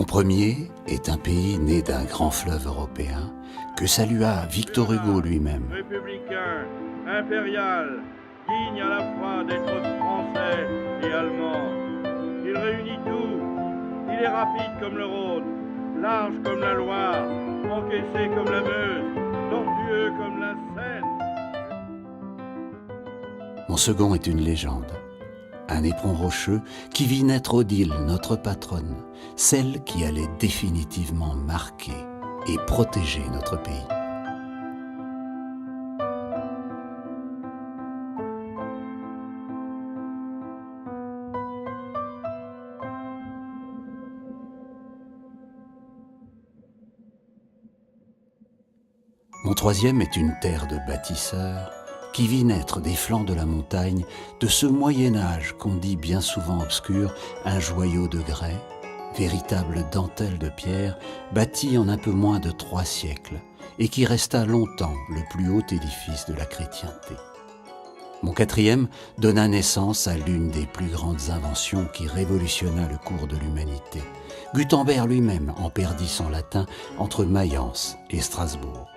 Montpremier est un pays né d'un grand fleuve européen que salua Victor Hugo lui-même. Républicain, impérial, digne à la fois d'être français et allemand. Il réunit tout. Il est rapide comme le Rhône, large comme la Loire, encaissé comme la Meuse, tortueux comme la Seine. Mon second est une légende. Un éperon rocheux qui vit naître Odile, notre patronne, celle qui allait définitivement marquer et protéger notre pays. Mon troisième est une terre de bâtisseurs qui vit naître des flancs de la montagne de ce Moyen-Âge qu'on dit bien souvent obscur, un joyau de grès, véritable dentelle de pierre, bâti en un peu moins de 3 siècles et qui resta longtemps le plus haut édifice de la chrétienté. Mon quatrième donna naissance à l'une des plus grandes inventions qui révolutionna le cours de l'humanité. Gutenberg lui-même en perdit son latin entre Mayence et Strasbourg.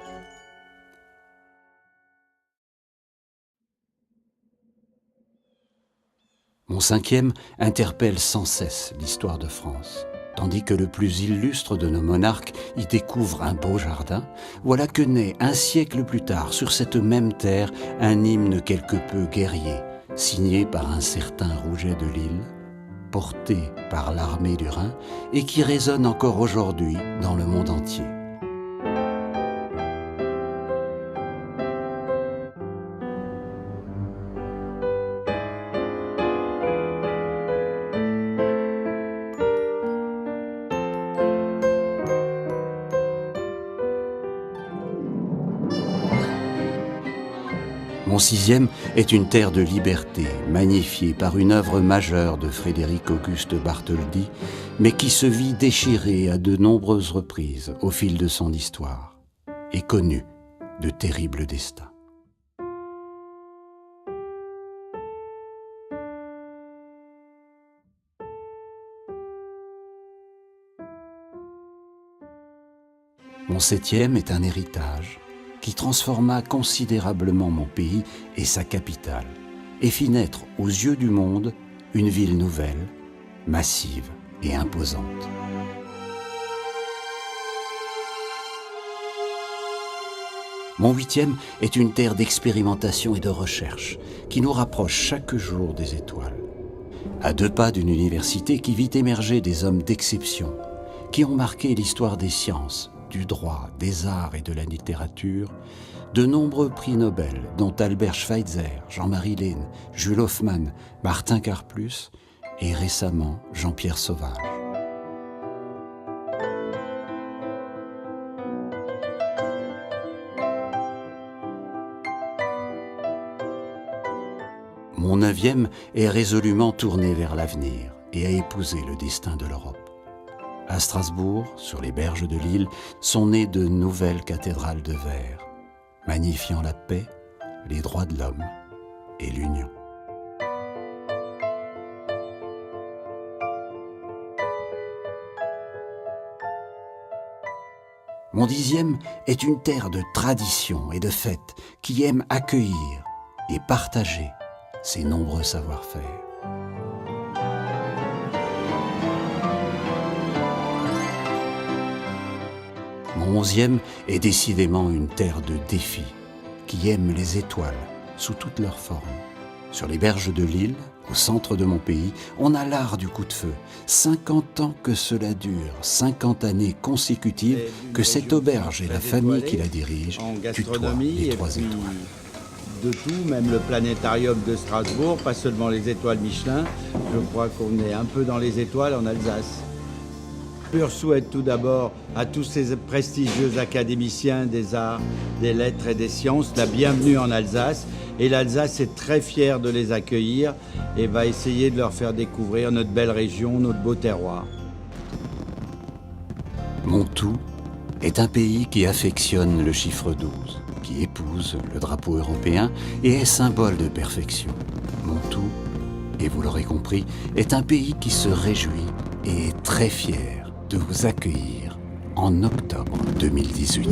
Mon cinquième interpelle sans cesse l'histoire de France. Tandis que le plus illustre de nos monarques y découvre un beau jardin, voilà que naît un siècle plus tard, sur cette même terre, un hymne quelque peu guerrier, signé par un certain Rouget de Lille, porté par l'armée du Rhin et qui résonne encore aujourd'hui dans le monde entier. Mon sixième est une terre de liberté, magnifiée par une œuvre majeure de Frédéric-Auguste Bartholdi, mais qui se vit déchirée à de nombreuses reprises au fil de son histoire, et connue de terribles destins. Mon septième est un héritage qui transforma considérablement mon pays et sa capitale, et fit naître aux yeux du monde une ville nouvelle, massive et imposante. Mon huitième est une terre d'expérimentation et de recherche qui nous rapproche chaque jour des étoiles. À 2 pas d'une université qui vit émerger des hommes d'exception, qui ont marqué l'histoire des sciences, du droit, des arts et de la littérature, de nombreux prix Nobel, dont Albert Schweitzer, Jean-Marie Lehn, Jules Hoffmann, Martin Karplus et récemment Jean-Pierre Sauvage. Mon 9e est résolument tourné vers l'avenir et a épousé le destin de l'Europe. À Strasbourg, sur les berges de l'île, sont nées de nouvelles cathédrales de verre, magnifiant la paix, les droits de l'homme et l'union. Mon 10e est une terre de tradition et de fêtes qui aime accueillir et partager ses nombreux savoir-faire. Mon 11e est décidément une terre de défis, qui aime les étoiles sous toutes leurs formes. Sur les berges de l'île, au centre de mon pays, on a l'art du coup de feu. 50 ans que cela dure, 50 années consécutives que cette auberge et la famille qui la dirige tutoient les 3 étoiles. De tout, même le planétarium de Strasbourg, pas seulement les étoiles Michelin. Je crois qu'on est un peu dans les étoiles en Alsace. Je souhaite tout d'abord à tous ces prestigieux académiciens des arts, des lettres et des sciences la bienvenue en Alsace. Et l'Alsace est très fière de les accueillir et va essayer de leur faire découvrir notre belle région, notre beau terroir. Mon tout est un pays qui affectionne le chiffre 12, qui épouse le drapeau européen et est symbole de perfection. Mon tout, et vous l'aurez compris, est un pays qui se réjouit et est très fier de vous accueillir en octobre 2018.